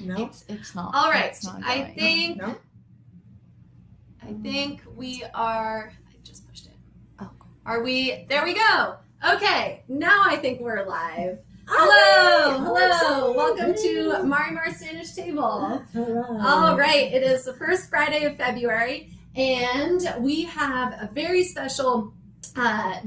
No, it's not. All right, It's not I going. think no. I think we are. I just pushed it. Oh. Are we? There we go. Okay, now I think we're live. Oh, Hello. Welcome hey. to Marimar Spanish Table. Hello. All right, it is the first Friday of February, and we have a very special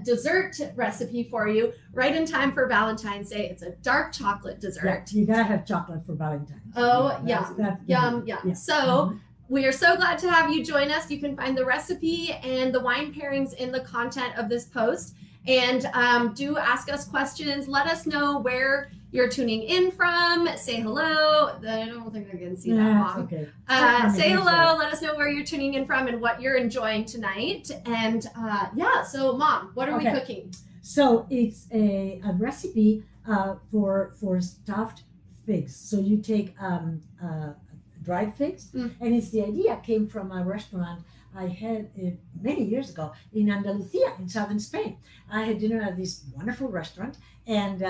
dessert recipe for you right in time for Valentine's Day. It's a dark chocolate dessert. Yeah, you gotta have chocolate for Valentine's. Oh, Yeah, yum, that's yum. yeah. So we are so glad to have you join us. You can find the recipe and the wine pairings in the content of this post. And do ask us questions. Let us know where you're tuning in from. Say hello. I don't think I can see that long. Okay. Say hello. Let us know where you're tuning in from and what you're enjoying tonight. And yeah, so Mom, what are we cooking? So it's a recipe for stuffed figs. So you take dried figs, and it's the idea came from a restaurant I had it many years ago in Andalusia in southern Spain. I had dinner at this wonderful restaurant, and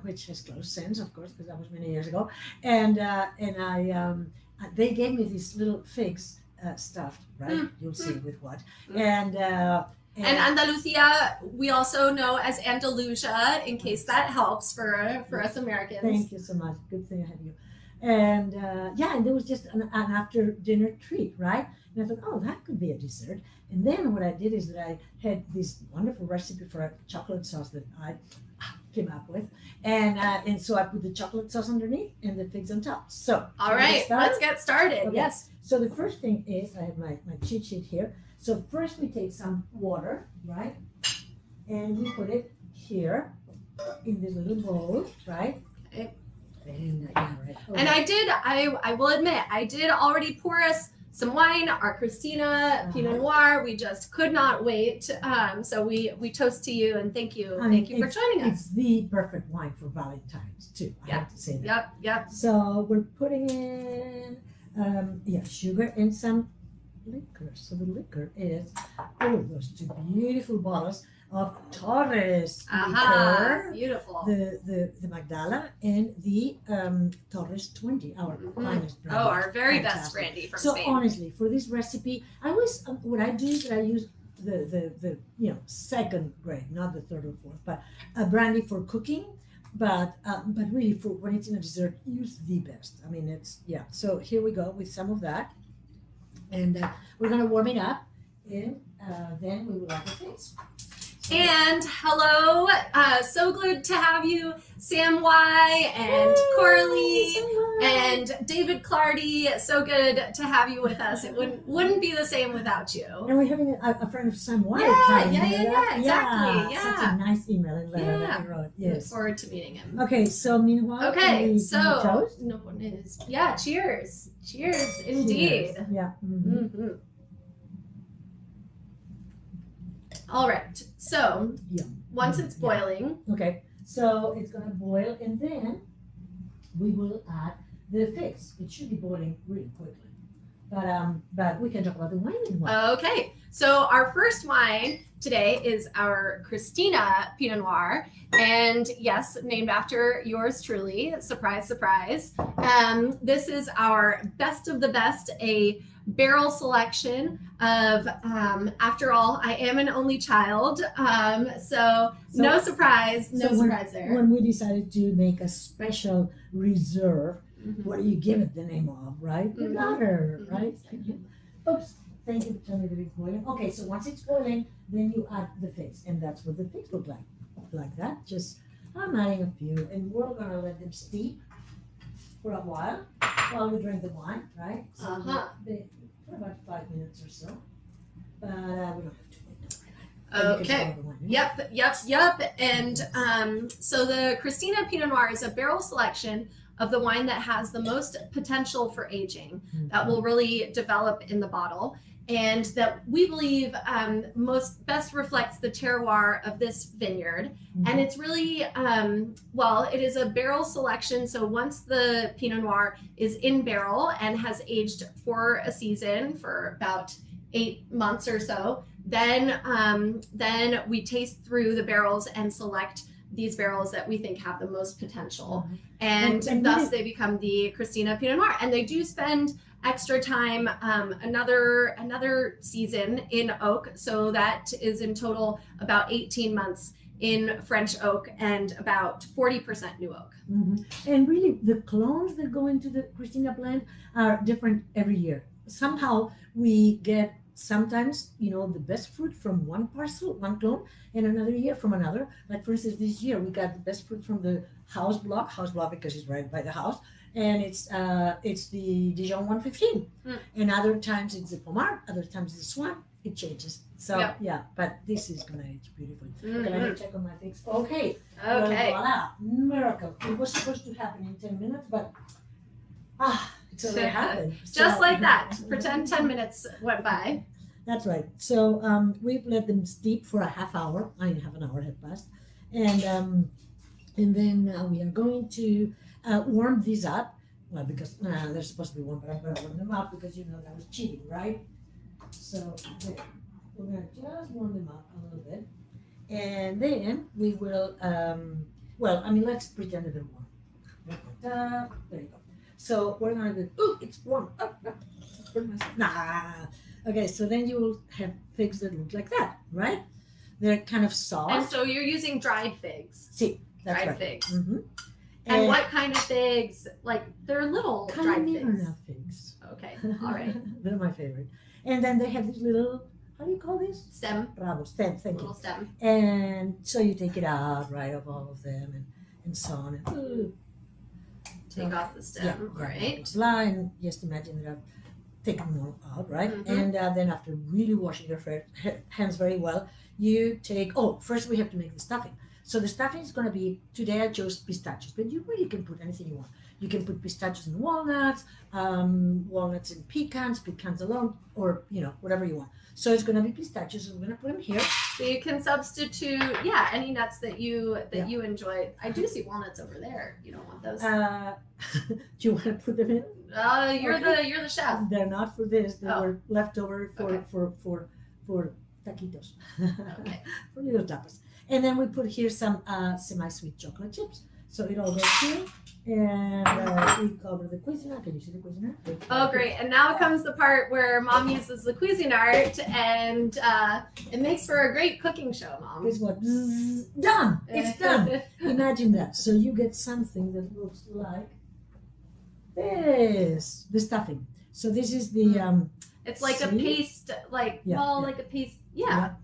which has closed since, of course, because that was many years ago. And they gave me these little figs stuffed, right? You'll see with what. And Andalusia, we also know as Andalusia, in case that helps for us Americans. Thank you so much. Good thing I have you. And yeah, and there was just an after dinner treat, right? And I thought, oh, that could be a dessert. And then what I did is that I had this wonderful recipe for a chocolate sauce that I came up with, and so I put the chocolate sauce underneath and the figs on top. So all right, let's get started. Okay. Yes. So the first thing is I have my cheat sheet here. So first we take some water, right, and we put it here in this little bowl, right. Okay. And, yeah, right. And I will admit, I did already pour us some wine, our Christina Pinot Noir. We just could not wait. So we toast to you and thank you for joining us. It's the perfect wine for Valentine's too. I have to say that. Yep. So we're putting in sugar and some liquor. So the liquor is those two beautiful bottles of Torres liquor, beautiful. The Magdala and the Torres 20, our finest brandy. Oh, our very best brandy from Spain. So honestly, for this recipe, I always what I do is that I use the second grade, not the third or fourth, but a brandy for cooking. But really, for when it's in a dessert, use the best. I mean, it's So here we go with some of that, and we're gonna warm it up, and then we will add the figs. And hello, so good to have you, Sam Y and Corley and David Clardy. So good to have you with us. It wouldn't be the same without you. And we're having a friend of Sam Y. Yeah, exactly. Yeah. Such a nice email and letter that he wrote. Yes. Look forward to meeting him. Okay, so meanwhile. Okay, so toast? no one is. Yeah, cheers. Cheers, indeed. Cheers. Yeah. All right, so once it's boiling. Okay, so it's gonna boil and then we will add the figs. It should be boiling really quickly. But we can talk about the wine in a while. Okay, so our first wine today is our Christina Pinot Noir. And yes, named after yours truly, surprise, surprise. This is our best of the best, a barrel selection of, after all, I am an only child, so no surprise there. When we decided to make a special reserve, what do you give it the name of, right? The daughter, right? Oops, thank you for telling me that it's boiling. Okay, so once it's boiling, then you add the figs, and that's what the figs look like that. Just, I'm adding a few, and we're gonna let them steep for a while we drink the wine, right? So for about 5 minutes or so, but we don't have to wait. Okay. Yep. And so the Christina Pinot Noir is a barrel selection of the wine that has the most potential for aging, that will really develop in the bottle, and that we believe best reflects the terroir of this vineyard. And it's really, it is a barrel selection. So once the Pinot Noir is in barrel and has aged for a season, for about 8 months or so, then we taste through the barrels and select these barrels that we think have the most potential, Mhm. and thus they become the Christina Pinot Noir. And they do spend extra time, another season in oak, so that is in total about 18 months in French oak and about 40% new oak. Mm-hmm. And really, the clones that go into the Christina blend are different every year. Somehow we get sometimes, you know, the best fruit from one parcel, one clone, and another year from another. Like for instance, this year we got the best fruit from the house block because it's right by the house, and it's the Dijon 115. And other times it's the Pomard, other times it's the Swan. It changes. So yeah, but this is gonna age beautifully. Okay, let me check on my things. Okay. Okay. Voila, miracle. It was supposed to happen in 10 minutes, but it's already happened. Just like that. Pretend 10 minutes went by. That's right. So we've let them steep for a half hour. I mean, half an hour had passed, and then we are going to warm these up. Well, because they're supposed to be warm, but I'm going to warm them up because you know that was cheating, right? So there. We're going to just warm them up a little bit, and then we will. Well, I mean, let's pretend that they're warm. There you go. So we're going to do. Oh, it's warm. Nah. Okay, so then you will have figs that look like that, right? They're kind of soft. And so you're using dried figs. See, that's dried right. Figs. Mm-hmm. And what kind of figs? Like they're little dried figs. Figs. Okay, all right. They're my favorite. And then they have this little, how do you call this? Stem. Bravo, stem, thank Little you. stem. And so you take it out, right, of all of them and so on. And, Take off the stem, right? And just imagine that I've taken them all out, right? And then after really washing your hands very well, you take, first we have to make the stuffing. So the stuffing is going to be, today I chose pistachios, but you really can put anything you want. You can put pistachios and walnuts, walnuts and pecans alone, or, you know, whatever you want. So it's going to be pistachios, so we're going to put them here. So you can substitute, any nuts that you enjoy. I do see walnuts over there. You don't want those. Do you want to put them in? You're the chef. They're not for this. They were left over for taquitos. Okay. For little tapas. And then we put here some semi-sweet chocolate chips. So it all goes here. And we cover the Cuisinart. Can you see the Cuisinart? Oh, great. And now comes the part where Mom uses the Cuisinart, and it makes for a great cooking show, Mom. Guess what? Zzz, done. It's done. Imagine that. So you get something that looks like this, the stuffing. So this is the... it's like a paste, like a paste. Yeah.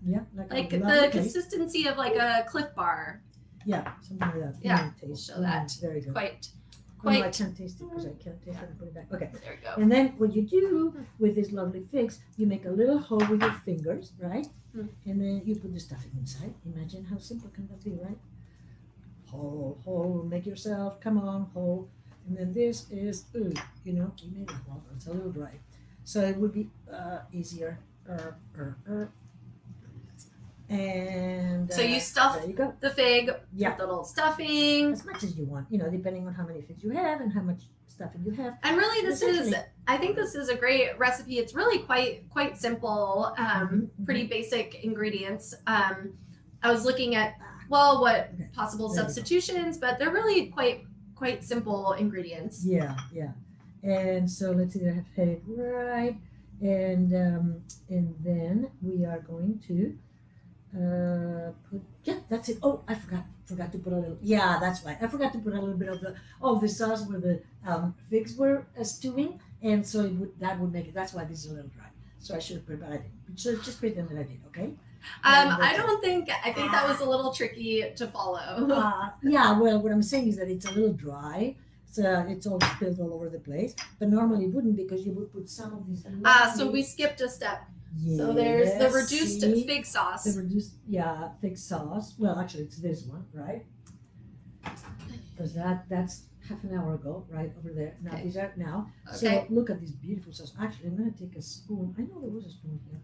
Like the consistency of like a Cliff Bar. Yeah, something like that. Yeah, taste. show that. Very good. Quite. No, I can't taste it because I can't taste it and put it back. Okay. There we go. And then what you do with these lovely figs, you make a little hole with your fingers, right? And then you put the stuffing inside. Imagine how simple can that be, right? Hole, make yourself, come on, hole. And then this is, you know, you made it, well, it's a little dry. So it would be easier. And so you stuff the fig with the little stuffing. As much as you want, you know, depending on how many figs you have and how much stuffing you have. And really I think this is a great recipe. It's really quite simple, pretty basic ingredients. I was looking at, what possible substitutions, but they're really quite simple ingredients. Yeah. And so let's see that I have had it right. And then we are going to that's it. Oh, I forgot to put a little. Yeah, that's right. I forgot to put a little bit of the sauce where the figs were stewing, and so that would make it. That's why this is a little dry. So I should have put it, but I didn't. So just pretend that I did. Okay. I think that was a little tricky to follow. Yeah. Well, what I'm saying is that it's a little dry. It's all spilled all over the place, but normally it wouldn't because you would put some of these. So we skipped a step. Yes, so there's the reduced fig sauce. The reduced, fig sauce. Well, actually, it's this one, right? Because that's half an hour ago, right over there. Now these are now. Okay. So look at this beautiful sauce. Actually, I'm gonna take a spoon. I know there was a spoon here.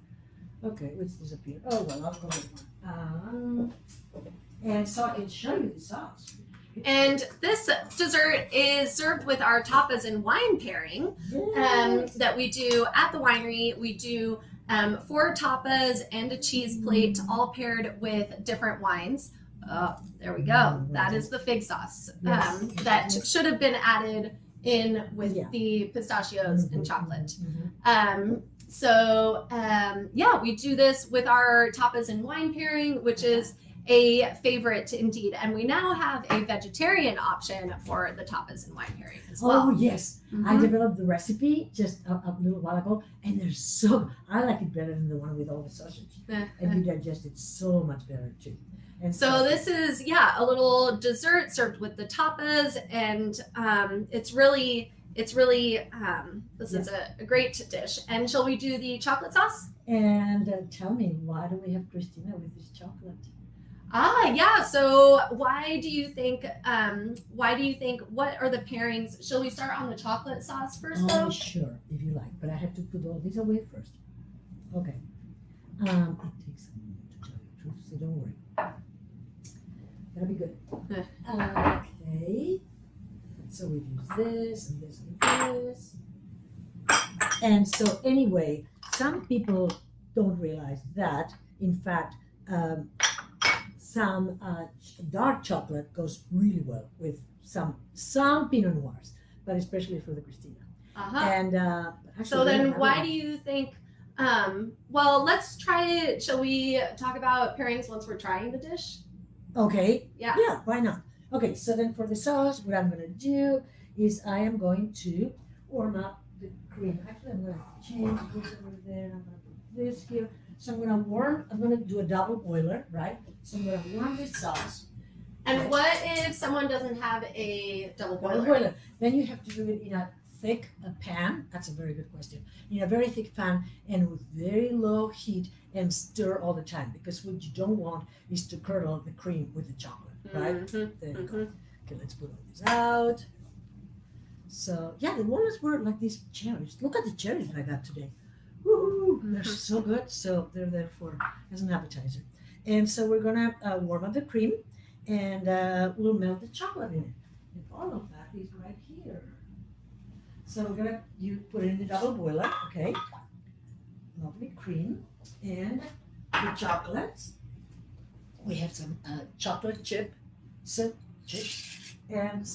Okay, it's disappeared. Oh well, I'll go with one. And so I can show you the sauce. And this dessert is served with our tapas and wine pairing that we do at the winery. We do 4 tapas and a cheese plate, all paired with different wines. Oh, there we go. That is the fig sauce that should have been added in with the pistachios and chocolate. Yeah, we do this with our tapas and wine pairing, which is a favorite indeed. And we now have a vegetarian option for the tapas and wine pairing as well. Oh, yes. I developed the recipe just a little while ago, and they're so, I like it better than the one with all the sausage. And you digest it so much better too. And so this is, a little dessert served with the tapas, and it's really, this is a great dish. And shall we do the chocolate sauce? And tell me, why do we have Christina with this chocolate? So why do you think, what are the pairings? Shall we start on the chocolate sauce first though? Oh, sure, if you like, but I have to put all this away first. Okay. It takes a minute to tell you the truth, so don't worry. That'll be good. Okay. So we use this and this and this. And so anyway, some people don't realize that, in fact, some dark chocolate goes really well with some Pinot Noirs, but especially for the Christina. And so then why do you think, well, let's try it. Shall we talk about pairings once we're trying the dish? Okay. Yeah, why not? Okay, so then for the sauce, what I'm going to do is I am going to warm up the cream. Actually, I'm going to change this over there. I'm going to put this here. So I'm going to do a double boiler, right? So I'm going to warm this sauce. And what if someone doesn't have a double boiler? Then you have to do it in a thick pan. That's a very good question. In a very thick pan and with very low heat, and stir all the time, because what you don't want is to curdle the cream with the chocolate, right? There you go. Okay, let's put all this out. So yeah, the walnuts were like these cherries. Look at the cherries that I got today. Woo! They're so good. So they're there for as an appetizer. And so we're gonna warm up the cream, and we'll melt the chocolate in it. And all of that is right here. So we're gonna put it in the double boiler, okay? Lovely cream and the chocolate. We have some chocolate chips and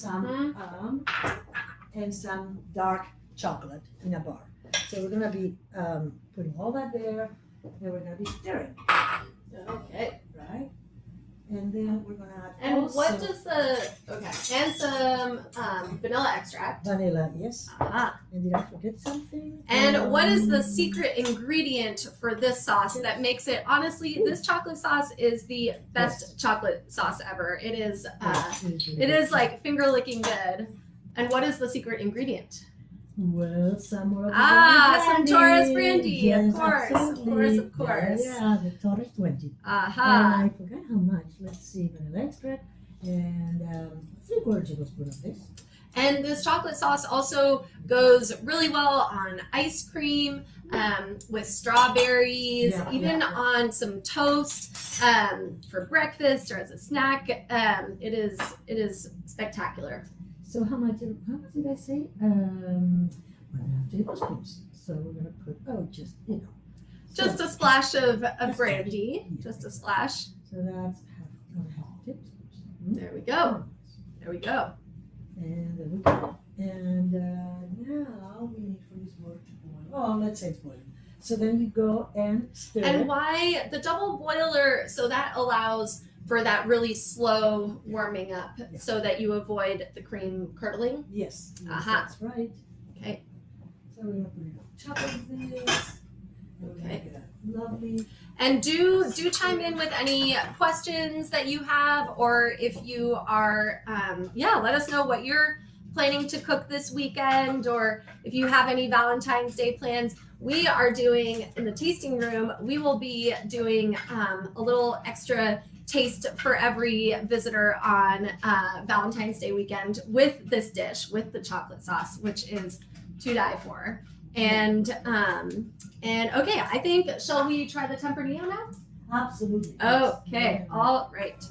some dark chocolate in a bar. So we're gonna be putting all that there, and we're gonna be stirring. Okay. Right. And then we're gonna add. And what does and some vanilla extract. Vanilla, yes. And did I forget something? And what is the secret ingredient for this sauce that makes it? Honestly, this chocolate sauce is the best chocolate sauce ever. It is. It is like finger licking good. And what is the secret ingredient? Well, some Torres brandy, yes, of course. Yeah, the Torres 20. And I forgot how much. Let's see, vanilla extract and 3/4 tablespoon of this. And this chocolate sauce also goes really well on ice cream, with strawberries, on some toast, for breakfast or as a snack. It is spectacular. So how much did I say? 1.5 tablespoons. So we're gonna put just a splash of brandy, just a splash. So that's 1.5 tablespoons. There we go. And there we go. And now we need for this water to boil. Oh, let's say it's boiling. So then you go and stir. And why the double boiler? So that allows for that really slow warming up, so that you avoid the cream curdling. Yes, that's right. Okay. So we're gonna put it on top of this. Okay. Lovely. And do chime in with any questions that you have, or if you are, let us know what you're planning to cook this weekend, or if you have any Valentine's Day plans. We are doing in the tasting room. We will be doing a little extra taste for every visitor on Valentine's Day weekend with this dish, with the chocolate sauce, which is to die for. And okay, I think, shall we try the Tempranillo now? Absolutely. Okay, all right.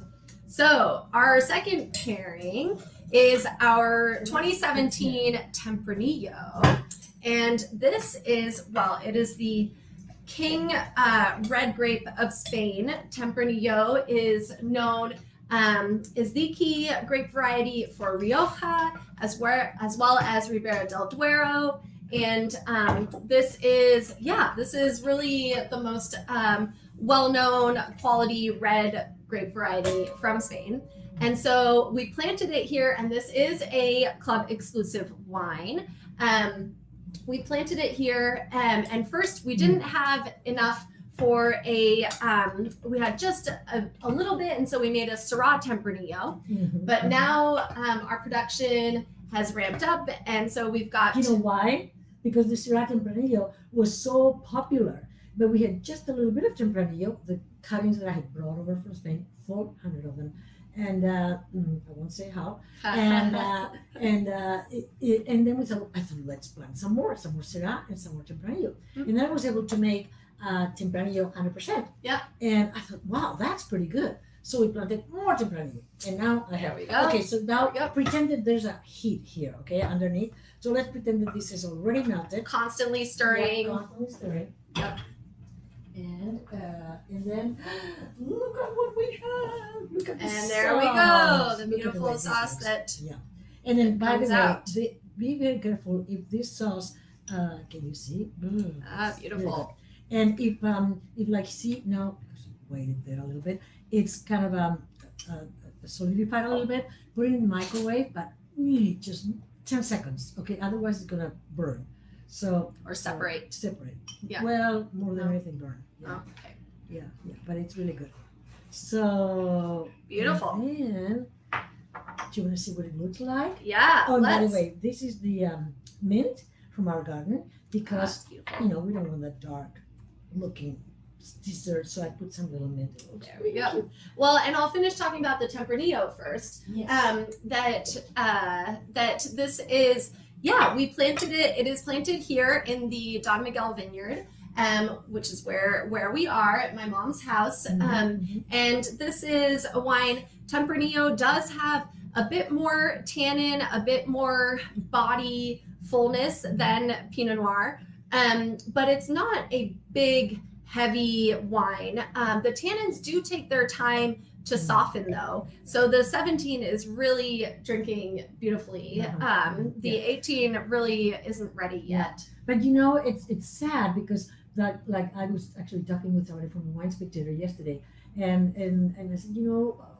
So our second pairing is our 2017 Tempranillo. And this is, it is the King red grape of Spain. Tempranillo is known is the key grape variety for Rioja, as well as Ribera del Duero. And this is really the most well-known quality red grape variety from Spain. And so we planted it here, and this is a club exclusive wine. We planted it here, and first we didn't have enough for we had just a little bit, and so we made a Syrah Tempranillo. But now our production has ramped up, and so we've got... You know why? Because the Syrah Tempranillo was so popular, but we had just a little bit of Tempranillo, the cuttings that I had brought over from Spain, 400 of them, and I won't say how, and then we thought, I thought, let's plant some more Syrah and some more Tempranillo, and then I was able to make Tempranillo 100%. Yeah. And I thought, wow, that's pretty good. So we planted more Tempranillo, and now I have. There we go. Okay, so now pretend that there's a heat here, okay, underneath. So let's pretend that this is already melted. Constantly stirring. Yeah, constantly stirring. Yep. And then look at what we have. Look at this. And there we go. The beautiful sauce that. Yeah. And then by the out. way, be very careful if this sauce. Can you see? Beautiful. And if like see now, wait it there a little bit. It's kind of solidified a little bit. Put it in the microwave, but really just 10 seconds. Okay, otherwise it's gonna burn. So or separate. Separate. Yeah. Well, more than anything, burn. Yeah. Oh, okay. Yeah, but it's really good. So beautiful. And then, do you want to see what it looks like? Yeah. Oh, by the way, this is the mint from our garden because we don't want that dark looking dessert, so I put some little mint. There we go. Well, and I'll finish talking about the Tempranillo first. Yes. That this is, we planted it. It is planted here in the Don Miguel vineyard, which is where we are at my mom's house. And this is a wine. Tempranillo does have a bit more tannin, a bit more body fullness than Pinot Noir, but it's not a big, heavy wine. The tannins do take their time to soften though. So the 17 is really drinking beautifully. The 18 really isn't ready yet. But it's sad because like I was actually talking with somebody from the Wine Spectator yesterday, and I said,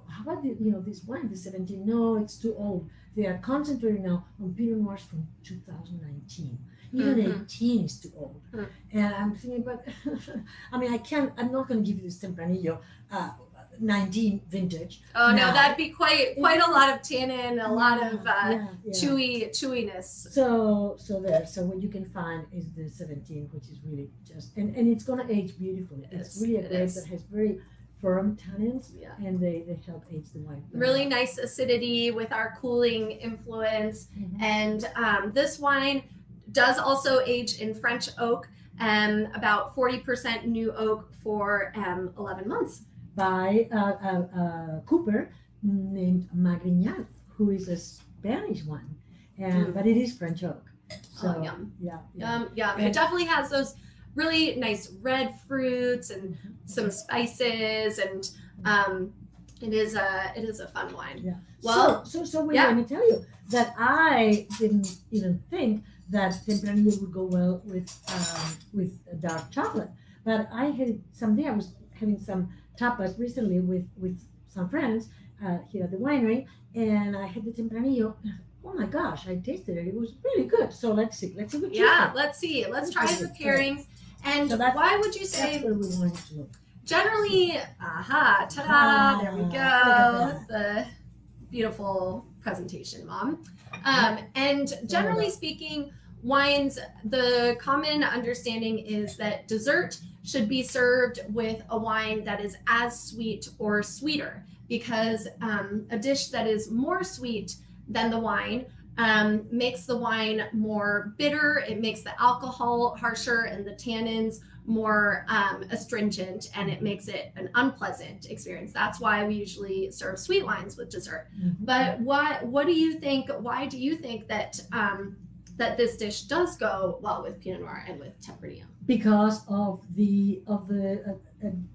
how about this wine, the 17? No, it's too old. They are concentrating now on Pinot Noirs from 2019. Even 18 is too old. And I'm thinking, but I mean, I'm not going to give you this Tempranillo 19 vintage. Oh no, that'd be quite a lot of tannin, a lot of chewiness. So what you can find is the 17, which is really just, and it's going to age beautifully. It's really a grape that has very firm tannins, and they help age the wine. Really nice acidity with our cooling influence, and this wine does also age in French oak, about 40% new oak for 11 months. By a cooper named Magriñal, who is a Spanish one, but it is French oak. So, yum. Yum. It definitely has those really nice red fruits and some spices, and it is a fun wine. Yeah. Well, so wait, let me tell you that I didn't even think that Tempranillo would go well with dark chocolate, but I was having some tapas recently with some friends here at the winery, and I had the Tempranillo. Oh my gosh, I tasted it. It was really good. So let's see what you think. Let's see. Let's try the pairings. And so why would you say? That's where we want it to look. Generally, ta-da! There we go. The beautiful presentation, Mom. And generally speaking, wines, the common understanding is that dessert should be served with a wine that is as sweet or sweeter, because a dish that is more sweet than the wine makes the wine more bitter. It makes the alcohol harsher and the tannins more astringent, and it makes it an unpleasant experience. That's why we usually serve sweet wines with dessert. But what do you think? Why do you think that that this dish does go well with Pinot Noir and with Tempranillo? Because of the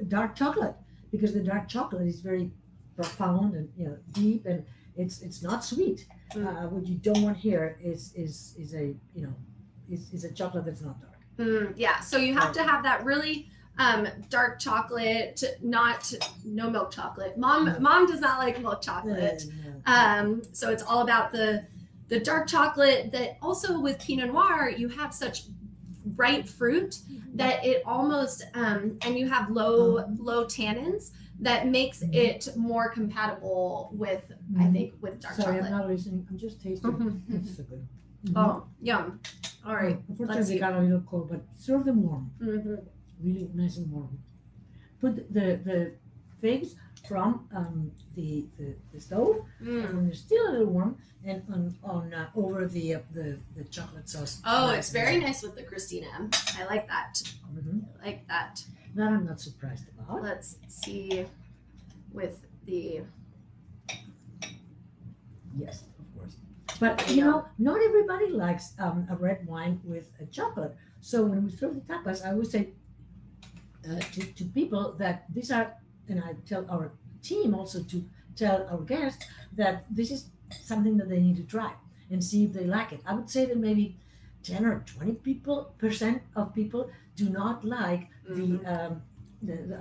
dark chocolate. Because the dark chocolate is very profound and deep, and it's not sweet. What you don't want here is a chocolate that's not dark. Yeah, so you have to have that really dark chocolate, no milk chocolate. Mom does not like milk chocolate. So it's all about the dark chocolate. That also with Pinot Noir, you have such ripe fruit that it almost and you have low tannins that makes it more compatible with I think with dark chocolate. I'm not listening. I'm just tasting. It's so good. Oh, yum. All right. Unfortunately, they got a little cold, but serve them warm. Really nice and warm. Put the figs from the stove when they're still a little warm, and on over the chocolate sauce. Oh, it's very nice with the Christina. I like that. I like that. That I'm not surprised about. Let's see with the. Yes, of course. But not everybody likes a red wine with a chocolate. So when we serve the tapas, I would say to people that these are, and I tell our team also to tell our guests that this is something that they need to try and see if they like it. I would say that maybe 10 or 20% of people do not like the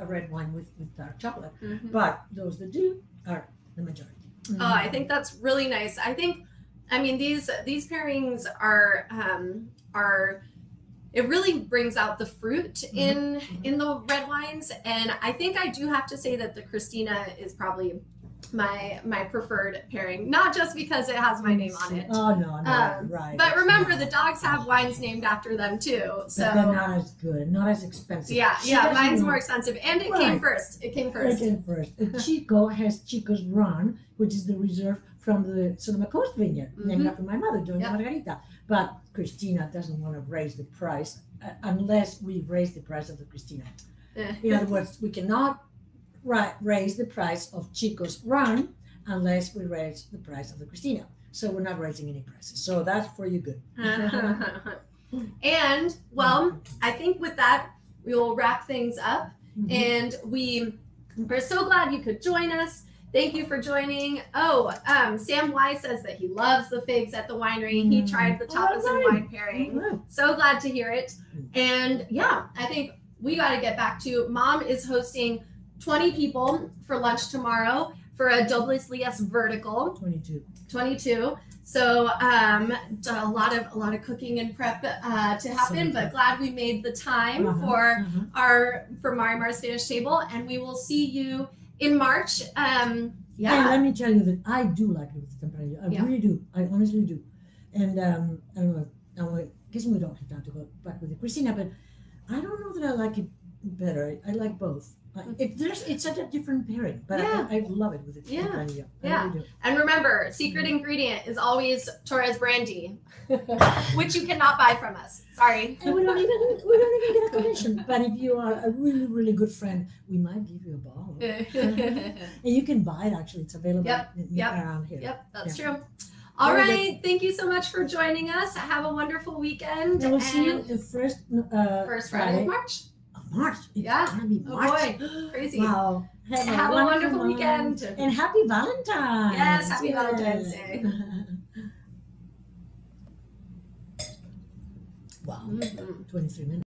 red wine with dark chocolate, but those that do are the majority. Oh, I think that's really nice. I mean these pairings are it really brings out the fruit in the red wines, and I think I do have to say that the Christina is probably my preferred pairing, not just because it has my name on it. Oh no, right. But remember, the dogs have wines named after them too, so but they're not as good, not as expensive. Yeah, mine's more expensive, and it came first. Chico has Chico's Run, which is the reserve from the Sonoma Coast vineyard, named after my mother, Doña Margarita. But Christina doesn't want to raise the price unless we raise the price of the Christina. In other words, we cannot raise the price of Chico's Run unless we raise the price of the Christina. So we're not raising any prices. So that's for you good. And well, I think with that we will wrap things up. And we're so glad you could join us. Thank you for joining. Oh, Sam Y says that he loves the figs at the winery. He tried the tapas and wine pairing. So glad to hear it. And yeah, I think we got to get back to Mom is hosting 20 people for lunch tomorrow for a Dobles Lias vertical. 22. So a lot of cooking and prep to happen, but glad we made the time for Marimar's Spanish table, and we will see you in March. And let me tell you that I do like it with the tempranillo. I really do. I honestly do. And I don't know. I guess we don't have time to go back with the Christina, but I don't know that I like it better. I like both. It's such a different pairing, but I love it with the tempranillo. I really do. And remember, secret ingredient is always Torres brandy, which you cannot buy from us. Sorry. And we don't even get a commission. But if you are a really, really good friend, we might give you a bottle. And you can buy it, actually. It's available around here. Yep, that's true. All right. Thank you so much for joining us. Have a wonderful weekend. And we'll see you the first Friday of March. March. It's gonna be March. Oh boy. Crazy. Wow. Have a wonderful weekend. And happy Valentine's. Yes, happy Valentine's Day. Wow. 23 minutes.